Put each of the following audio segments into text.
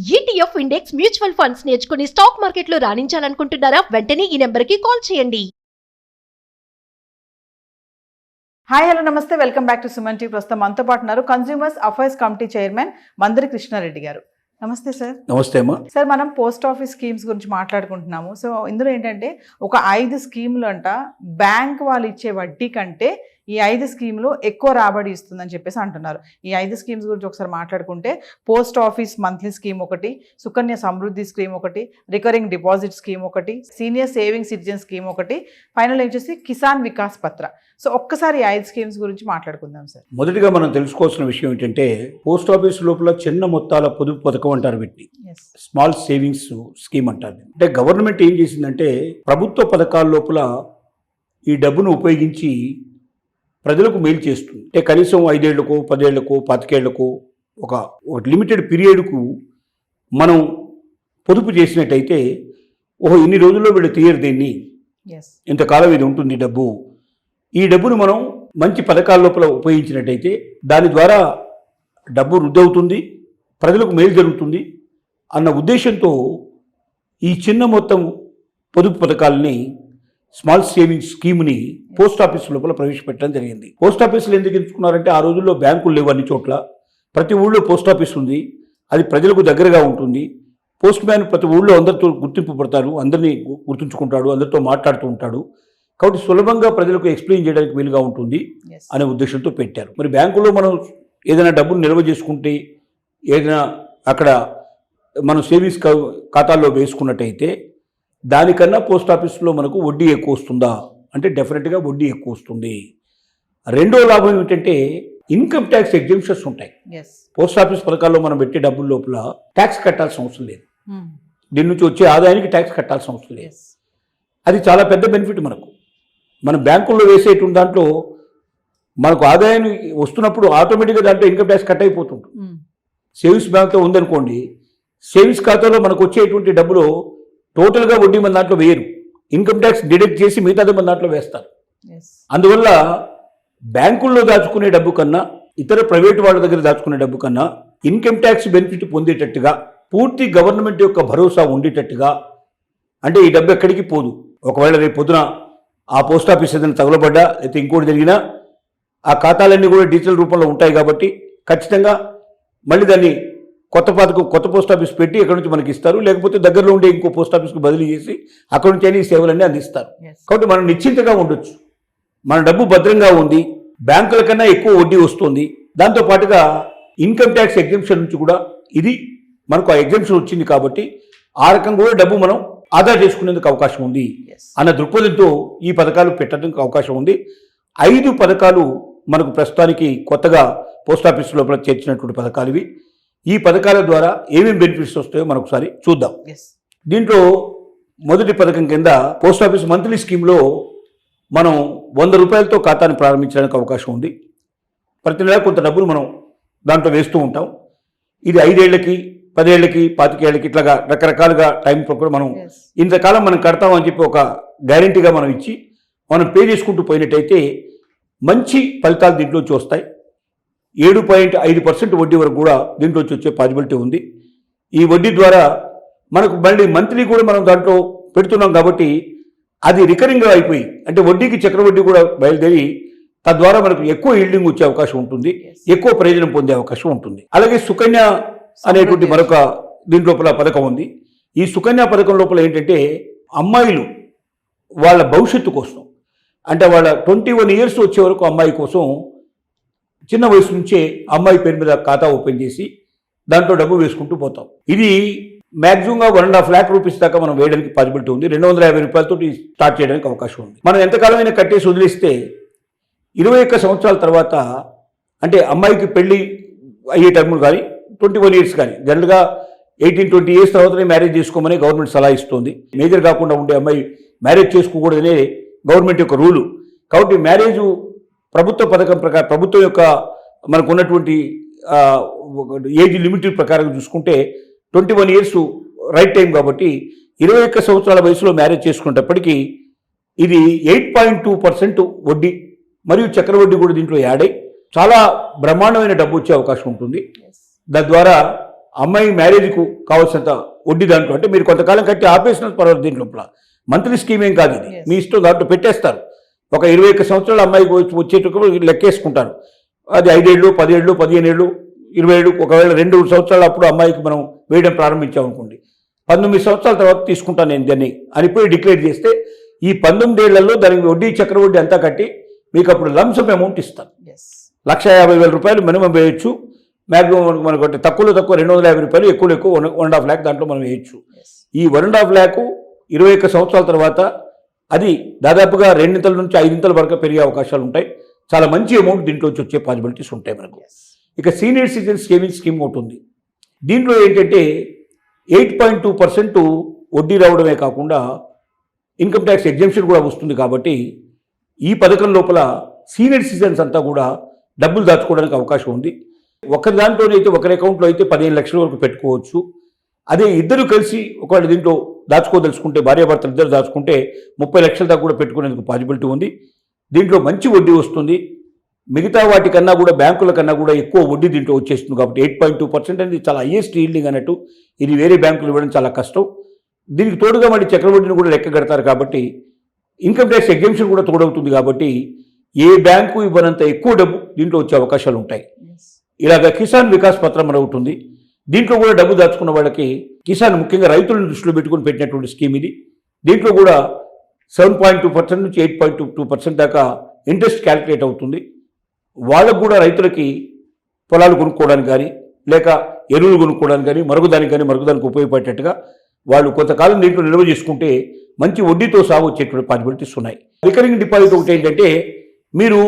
ETF index mutual funds నేర్చుకుని stock మార్కెట్లో రాణించాలనుకుంటున్నారా? వెంటనే ఈ నెంబర్కి కాల్ చేయండి. హాయ్ హలో నమస్తే, welcome back to Suman TV. ప్రస్తుతం మనతో పాటు ఉన్నారు consumers affairs committee chairman Mandari Krishna Reddy గారు. నమస్తే సార్. నమస్తే అమ్మా. సార్, మనం పోస్ట్ ఆఫీస్ స్కీమ్స్ గురించి మాట్లాడుకుంటున్నాము. సో ఇందులో ఏంటంటే ఒక 5 స్కీములు అంట బ్యాంక్ వాళ్ళు ఇచ్చే వడ్డీ కంటే ఈ 5 స్కీములు ఎక్కువ రాబడి ఇస్తుందని చెప్పేసి అంటున్నారు. ఈ 5 స్కీమ్స్ గురించి ఒకసారి మాట్లాడుకుంటే పోస్ట్ ఆఫీస్ మంత్లీ స్కీమ్ ఒకటి, సుకన్య సమృద్ధి స్కీమ్ ఒకటి, రికరింగ్ డిపాజిట్ స్కీమ్ ఒకటి, సీనియర్ సేవింగ్ సిటిజన్ స్కీమ్ ఒకటి, ఫైనల్ వచ్చేసి కిసాన్ వికాస్ పత్ర. సో ఒక్కసారి 5 స్కీమ్స్ గురించి మాట్లాడుకుందాం సార్. మొదటిగా మనం తెలుసుకోవాల్సిన విషయం ఏంటంటే పోస్ట్ ఆఫీస్ లోపల చిన్న మొత్తాల పొదుపు పథకం అంటారు వీటిని, స్మాల్ సేవింగ్స్ స్కీమ్ అంటారు. అంటే గవర్నమెంట్ ఏం చేసిందంటే ప్రభుత్వ పథకాల లోపల ఈ డబ్బును ఉపయోగించి ప్రజలకు మేలు చేస్తుంది. అంటే కనీసం 5 ఏళ్లకు 10 ఏళ్లకు 25 ఏళ్లకు ఒక లిమిటెడ్ పీరియడ్కు మనం పొదుపు చేసినట్టయితే ఇన్ని రోజుల్లో వీళ్ళు తీయరు దీన్ని, ఇంతకాలం ఇది ఉంటుంది డబ్బు. ఈ డబ్బును మనం మంచి పథకాల లోపల ఉపయోగించినట్టయితే దాని ద్వారా డబ్బు వృద్ధి అవుతుంది, ప్రజలకు మేలు జరుగుతుంది అన్న ఉద్దేశంతో ఈ చిన్న మొత్తం పొదుపు పథకాలని స్మాల్ సేవింగ్స్ స్కీమ్ని పోస్ట్ ఆఫీస్ లోపల ప్రవేశపెట్టడం జరిగింది. పోస్ట్ ఆఫీసులు ఎందుకు ఎంచుకున్నారంటే ఆ రోజుల్లో బ్యాంకులు లేవు అన్ని చోట్ల. ప్రతి ఊళ్ళో పోస్ట్ ఆఫీస్ ఉంది, అది ప్రజలకు దగ్గరగా ఉంటుంది. పోస్ట్ మ్యాన్ ప్రతి ఊళ్ళో అందరితో గుర్తింపు పడతారు, అందరినీ గుర్తుంచుకుంటాడు, అందరితో మాట్లాడుతూ ఉంటాడు. కాబట్టి సులభంగా ప్రజలకు ఎక్స్ప్లెయిన్ చేయడానికి వీలుగా ఉంటుంది అనే ఉద్దేశంతో పెట్టారు. మరి బ్యాంకులో మనం ఏదైనా డబ్బును నిల్వ చేసుకుంటే ఏదైనా అక్కడ మనం సేవింగ్స్ ఖాతాల్లో వేసుకున్నట్టయితే దానికన్నా పోస్ట్ ఆఫీస్లో మనకు వడ్డీ ఎక్కువ వస్తుందా అంటే డెఫినెట్గా వడ్డీ ఎక్కువ వస్తుంది. రెండో లాభం ఏమిటంటే ఇన్కమ్ ట్యాక్స్ ఎగ్జంప్షన్స్ ఉంటాయి. పోస్ట్ ఆఫీస్ పథకాల్లో మనం పెట్టే డబ్బుల లోపల ట్యాక్స్ కట్టాల్సిన అవసరం లేదు, దీని నుంచి వచ్చే ఆదాయానికి ట్యాక్స్ కట్టాల్సిన అవసరం లేదు. అది చాలా పెద్ద బెనిఫిట్ మనకు. మన బ్యాంకుల్లో వేసేటువంటి దాంట్లో మనకు ఆదాయం వస్తున్నప్పుడు ఆటోమేటిక్గా దాంట్లో ఇన్కమ్ ట్యాక్స్ కట్ అయిపోతుంది. సేవింగ్స్ బ్యాంక్తో ఉందనుకోండి, సేవింగ్స్ ఖాతాలో మనకు వచ్చేటువంటి డబ్బులో టోటల్గా వడ్డీ మన దాంట్లో వేయరు, ఇన్కమ్ ట్యాక్స్ డిడక్ట్ చేసి మిగతాది మన దాంట్లో వేస్తారు. అందువల్ల బ్యాంకుల్లో దాచుకునే డబ్బు కన్నా ఇతర ప్రైవేట్ వాళ్ళ దగ్గర దాచుకునే డబ్బు కన్నా ఇన్కమ్ ట్యాక్స్ బెనిఫిట్ పొందేటట్టుగా పూర్తి గవర్నమెంట్ యొక్క భరోసా ఉండేటట్టుగా, అంటే ఈ డబ్బు ఎక్కడికి పోదు. ఒకవేళ రేపు పొద్దున ఆ పోస్ట్ ఆఫీస్ ఏదైనా తగలబడ్డా అయితే ఇంకోటి జరిగినా ఆ ఖాతాలన్నీ కూడా డిజిటల్ రూపంలో ఉంటాయి కాబట్టి ఖచ్చితంగా మళ్ళీ దాన్ని కొత్త పోస్ట్ ఆఫీస్ పెట్టి అక్కడ నుంచి మనకి ఇస్తారు, లేకపోతే దగ్గరలో ఉండే ఇంకో పోస్ట్ ఆఫీస్కి బదిలీ చేసి అక్కడ నుంచి అన్ని సేవలన్నీ అందిస్తారు. కాబట్టి మనం నిశ్చింతగా ఉండొచ్చు, మన డబ్బు భద్రంగా ఉంది, బ్యాంకుల కన్నా ఎక్కువ వడ్డీ వస్తుంది. దాంతోపాటుగా ఇన్కమ్ ట్యాక్స్ ఎగ్జంప్షన్ నుంచి కూడా ఇది మనకు ఆ ఎగ్జంప్షన్ వచ్చింది కాబట్టి ఆ రకంగా కూడా డబ్బు మనం ఆదా చేసుకునేందుకు అవకాశం ఉంది అన్న దృక్పథంతో ఈ పథకాలు పెట్టడానికి అవకాశం ఉంది. 5 పథకాలు మనకు ప్రస్తుతానికి కొత్తగా పోస్ట్ ఆఫీస్ లోపల చేర్చినటువంటి పథకాలు ఇవి. ఈ పథకాల ద్వారా ఏమేమి బెనిఫిట్స్ వస్తాయో మనం ఒకసారి చూద్దాం. దీంట్లో మొదటి పథకం కింద పోస్ట్ ఆఫీస్ మంత్లీ స్కీమ్లో మనం 100 రూపాయలతో ఖాతాను ప్రారంభించడానికి అవకాశం ఉంది. ప్రతి నెల కొంత డబ్బులు మనం దాంట్లో వేస్తూ ఉంటాం. ఇది 5 ఏళ్లకి 10 ఏళ్లకి 25 ఏళ్ళకి ఇట్లాగా రకరకాలుగా టైం ప్రకారం మనం ఇంతకాలం మనం కడతామని చెప్పి ఒక గ్యారంటీగా మనం ఇచ్చి మనం పే చేసుకుంటూ పోయినట్టయితే మంచి ఫలితాలు దీంట్లోంచి వస్తాయి. 7.5% వడ్డీ వరకు కూడా దీంట్లోంచి వచ్చే పాసిబిలిటీ ఉంది. ఈ వడ్డీ ద్వారా మనకు మళ్ళీ మంత్లీ కూడా మనం దాంట్లో పెడుతున్నాం కాబట్టి అది రికరింగ్గా అయిపోయి అంటే వడ్డీకి చక్రవడ్డీ కూడా బయలుదేరి తద్వారా మనకు ఎక్కువ ఈల్డింగ్ వచ్చే అవకాశం ఉంటుంది, ఎక్కువ ప్రయోజనం పొందే అవకాశం ఉంటుంది. అలాగే సుకన్య అనేటువంటి మరొక దీని లోపల పథకం ఉంది. ఈ సుకన్య పథకం లోపల ఏంటంటే అమ్మాయిలు వాళ్ళ భవిష్యత్తు కోసం, అంటే వాళ్ళ 21 ఇయర్స్ వచ్చే వరకు అమ్మాయి కోసం చిన్న వయసు నుంచే అమ్మాయి పేరు మీద ఖాతా ఓపెన్ చేసి దాంట్లో డబ్బు వేసుకుంటూ పోతాం. ఇది మ్యాక్సిమంగా 1.5 lakh రూపీస్ దాకా మనం వేయడానికి పాసిబిలిటీ ఉంది. 250 రూపాయలతో స్టార్ట్ చేయడానికి అవకాశం ఉంది. మనం ఎంతకాలమైనా కట్టేసి వదిలేస్తే 21 సంవత్సరాల తర్వాత, అంటే అమ్మాయికి పెళ్లి అయ్యే టర్ములు కానీ 21 ఇయర్స్ కానీ, జనరల్గా 18-20 ఇయర్స్ తర్వాతనే మ్యారేజ్ చేసుకోమని గవర్నమెంట్ సలహా ఇస్తుంది. మేజర్ కాకుండా ఉండే అమ్మాయి మ్యారేజ్ చేసుకోకూడదనే గవర్నమెంట్ యొక్క రూలు. కాబట్టి మ్యారేజ్ ప్రభుత్వ పథకం ప్రకారం ప్రభుత్వం యొక్క మనకు ఉన్నటువంటి ఏజ్ లిమిట్ ప్రకారం చూసుకుంటే 21 ఇయర్స్ రైట్ టైం కాబట్టి 21 సంవత్సరాల వయసులో మ్యారేజ్ చేసుకునేటప్పటికీ ఇది 8.2% వడ్డీ మరియు చక్రవడ్డీ కూడా దీంట్లో యాడ్ అయ్యి చాలా బ్రహ్మాండమైన డబ్బు వచ్చే అవకాశం ఉంటుంది. దాని ద్వారా అమ్మాయి మ్యారేజ్కు కావాల్సినంత వడ్డీ దాంట్లో, అంటే మీరు కొంతకాలం కట్టి ఆపేసిన పర్వాలేదు, దీని లోపల మంత్లీ స్కీమ్ ఏం కాదు ఇది, మీ ఇష్టం దాంట్లో పెట్టేస్తారు. ఒక 21 సంవత్సరాల అమ్మాయికి వచ్చేటప్పుడు లెక్కేసుకుంటారు, అది 5 ఏళ్ళు 10 ఏళ్ళు 15 ఏళ్ళు 20 ఏళ్ళు, ఒకవేళ 2 సంవత్సరాలు అప్పుడు అమ్మాయికి మనం వేయడం ప్రారంభించామనుకోండి, 19 సంవత్సరాల తర్వాత తీసుకుంటాను నేను దాన్ని అని పోయి డిక్లేర్ చేస్తే ఈ 19 ఏళ్లలో దానికి వడ్డీ చక్రవడ్డీ అంతా కట్టి మీకు అప్పుడు లంసమ్ అమౌంట్ ఇస్తాను. 1,50,000 రూపాయలు మినిమం వేయచ్చు, మ్యాక్సిమం మనకు తక్కువలో తక్కువ 250 రూపాయలు, ఎక్కువ 1.5 lakh దాంట్లో మనం వేయచ్చు. ఈ 1.5 lakh 21 సంవత్సరాల తర్వాత అది దాదాపుగా 2 నుంచి 5 వరకు పెరిగే అవకాశాలు ఉంటాయి. చాలా మంచి అమౌంట్ దీంట్లో వచ్చే పాసిబిలిటీస్ ఉంటాయి మనకు. ఇక సీనియర్ సిటిజన్ సేవింగ్స్ స్కీమ్ ఒకటి ఉంది. దీంట్లో ఏంటంటే 8.2% వడ్డీ రావడమే కాకుండా ఇన్కమ్ ట్యాక్స్ ఎగ్జెంప్షన్ కూడా వస్తుంది. కాబట్టి ఈ పథకం లోపల సీనియర్ సిటిజన్స్ అంతా కూడా డబ్బులు దాచుకోవడానికి అవకాశం ఉంది. ఒకరి దాంట్లోనైతే ఒకరి అకౌంట్లో అయితే 15 లక్షల వరకు పెట్టుకోవచ్చు. అదే ఇద్దరు కలిసి ఒకవేళ దీంట్లో దాచుకోదలుచుకుంటే, భార్యాభర్తలు ఇద్దరు దాచుకుంటే 30 లక్షల దాకా కూడా పెట్టుకునేందుకు పాసిబిలిటీ ఉంది. దీంట్లో మంచి వడ్డీ వస్తుంది. మిగతా వాటికన్నా కూడా బ్యాంకుల కన్నా కూడా ఎక్కువ వడ్డీ దీంట్లో వచ్చేస్తుంది. కాబట్టి 8.2% అనేది చాలా హైయెస్ట్ ఈల్డింగ్ అన్నట్టు. ఇది వేరే బ్యాంకులు ఇవ్వడం చాలా కష్టం. దీనికి తోడుగా మళ్ళీ చక్రవడ్డీని కూడా లెక్క కడతారు. కాబట్టి ఇన్కమ్ ట్యాక్స్ ఎగ్జెంప్షన్ కూడా తోడవుతుంది. కాబట్టి ఏ బ్యాంకు ఇవ్వనంత ఎక్కువ డబ్బు దీంట్లో వచ్చే అవకాశాలు ఉంటాయి. ఇలాగ కిసాన్ వికాస్ పత్రం అని ఉంటుంది. దీంట్లో కూడా డబ్బు దాచుకున్న వాళ్ళకి కిసాన్, ముఖ్యంగా రైతులను దృష్టిలో పెట్టుకుని పెట్టినటువంటి స్కీమ్ ఇది. దీంట్లో కూడా 7.2% నుంచి 8.2% దాకా ఇంట్రెస్ట్ క్యాలిక్యులేట్ అవుతుంది. వాళ్ళకు కూడా రైతులకి పొలాలు కొనుక్కోవడానికి కానీ, లేక ఎరువులు కొనుక్కోవడానికి కానీ, మరుగుదానికి ఉపయోగపడేటట్టుగా వాళ్ళు కొంతకాలం దీంట్లో నిల్వ చేసుకుంటే మంచి వడ్డీతో సాగు వచ్చేటువంటి పాసిబిలిటీస్ ఉన్నాయి. రికరింగ్ డిపాజిట్ ఒకటి ఏంటంటే, మీరు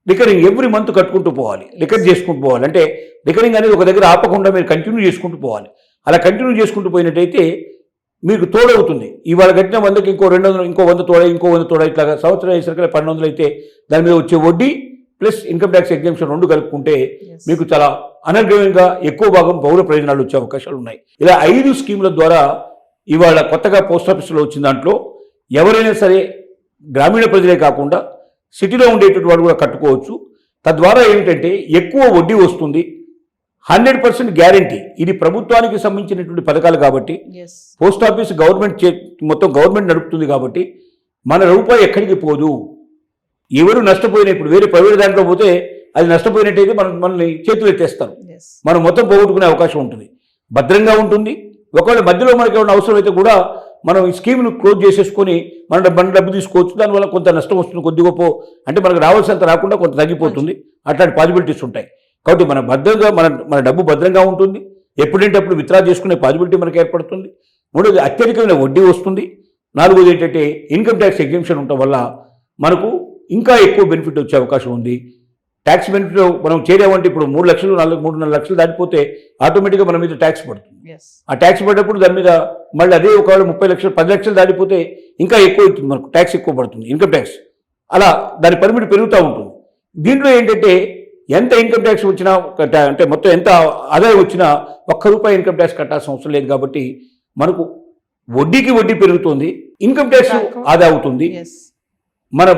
రికరింగ్ ఎవ్రీ మంత్ కట్టుకుంటూ పోవాలి, రికర్ చేసుకుంటూ పోవాలి. అంటే రికరింగ్ అనేది ఒక దగ్గర ఆపకుండా మీరు కంటిన్యూ చేసుకుంటూ పోవాలి. అలా కంటిన్యూ చేసుకుంటూ పోయినట్టయితే మీకు తోడవుతుంది. ఇవాళ కట్టిన 100కి ఇంకో 200, ఇంకో 100 తోడాయి, ఇంకో 100 తోడాయి, ఇట్లా సంవత్సరం అయ్యేసరికి 1200 అయితే దాని మీద వచ్చే వడ్డీ ప్లస్ ఇన్కమ్ ట్యాక్స్ ఎగ్జెంప్షన్ 2 కలుపుకుంటే మీకు చాలా అనర్గళంగా ఎక్కువ భాగం బహుళ ప్రయోజనాలు వచ్చే అవకాశాలు ఉన్నాయి. ఇలా 5 స్కీముల ద్వారా ఇవాళ కొత్తగా పోస్ట్ ఆఫీసులో వచ్చిన దాంట్లో ఎవరైనా సరే గ్రామీణ ప్రజలే కాకుండా సిటీలో ఉండేటువంటి వాడు కూడా కట్టుకోవచ్చు. తద్వారా ఏమిటంటే ఎక్కువ వడ్డీ వస్తుంది, 100% గ్యారంటీ. ఇది ప్రభుత్వానికి సంబంధించినటువంటి పథకాలు కాబట్టి, పోస్ట్ ఆఫీస్ మొత్తం గవర్నమెంట్ నడుపుతుంది కాబట్టి మన రూపాయి ఎక్కడికి పోదు. ఎవరు నష్టపోయినా, ఇప్పుడు వేరే ప్రైవేట్ దాంట్లో పోతే అది నష్టపోయినట్టయితే మనల్ని చేతులు ఎత్తేస్తారు, మనం మొత్తం పోగొట్టుకునే అవకాశం ఉంటుంది. భద్రంగా ఉంటుంది. ఒకవేళ మధ్యలో మనకి ఏమైనా అవసరం అయితే కూడా మనం ఈ స్కీమ్ను క్లోజ్ చేసేసుకొని మన డబ్బు తీసుకోవచ్చు. దానివల్ల కొంత నష్టం వస్తుంది, కొద్ది గొప్ప, అంటే మనకు రావాల్సినంత రాకుండా కొంత తగ్గిపోతుంది. అట్లాంటి పాసిబిలిటీస్ ఉంటాయి. కాబట్టి మన డబ్బు భద్రంగా ఉంటుంది. ఎప్పుడంటే అప్పుడు విత్డ్రా చేసుకునే పాసిబిలిటీ మనకు ఏర్పడుతుంది. మూడోది అత్యధికమైన వడ్డీ వస్తుంది. నాలుగోది ఏంటంటే ఇన్కమ్ ట్యాక్స్ ఎగ్జెంప్షన్ ఉండటం వల్ల మనకు ఇంకా ఎక్కువ బెనిఫిట్ వచ్చే అవకాశం ఉంది. ట్యాక్స్ బెనిఫిట్ మనం చేరామంటే ఇప్పుడు 3 లక్షలు 3.5 లక్షలు దాటిపోతే ఆటోమేటిక్గా మన మీద ట్యాక్స్ పడుతుంది. ఆ ట్యాక్స్ పడ్డప్పుడు దాని మీద మళ్ళీ అదే ఒకవేళ 30 లక్షలు 10 లక్షలు దాటిపోతే ఇంకా ఎక్కువ అవుతుంది, మనకు ట్యాక్స్ ఎక్కువ పడుతుంది, ఇన్కమ్ ట్యాక్స్. అలా దాని పరిమితి పెరుగుతూ ఉంటుంది. దీంట్లో ఏంటంటే ఎంత ఇన్కమ్ ట్యాక్స్ వచ్చినా, అంటే మొత్తం ఎంత ఆదాయం వచ్చినా ₹1 ఇన్కమ్ ట్యాక్స్ కట్టాల్సిన అవసరం లేదు. కాబట్టి మనకు వడ్డీకి వడ్డీ పెరుగుతుంది, ఇన్కమ్ ట్యాక్స్ ఆదా అవుతుంది, మన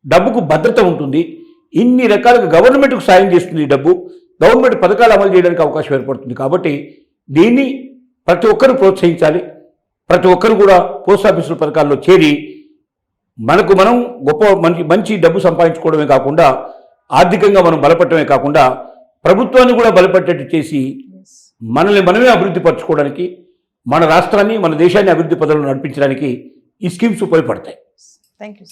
డబ్బుకు భద్రత ఉంటుంది. ఇన్ని రకాలుగా గవర్నమెంట్కు సాయం చేస్తుంది ఈ డబ్బు. గవర్నమెంట్ పథకాలు అమలు చేయడానికి అవకాశం ఏర్పడుతుంది. కాబట్టి దీన్ని ప్రతి ఒక్కరూ ప్రోత్సహించాలి. ప్రతి ఒక్కరు కూడా పోస్ట్ ఆఫీసుల పథకాల్లో చేరి మనం మంచి డబ్బు సంపాదించుకోవడమే కాకుండా, ఆర్థికంగా మనం బలపడటమే కాకుండా, ప్రభుత్వాన్ని కూడా బలపడేటట్టు చేసి మనమే అభివృద్ధి పరచుకోవడానికి, మన రాష్ట్రాన్ని, మన దేశాన్ని అభివృద్ధి పథంలో నడిపించడానికి ఈ స్కీమ్స్ ఉపయోగపడతాయి. Thank you.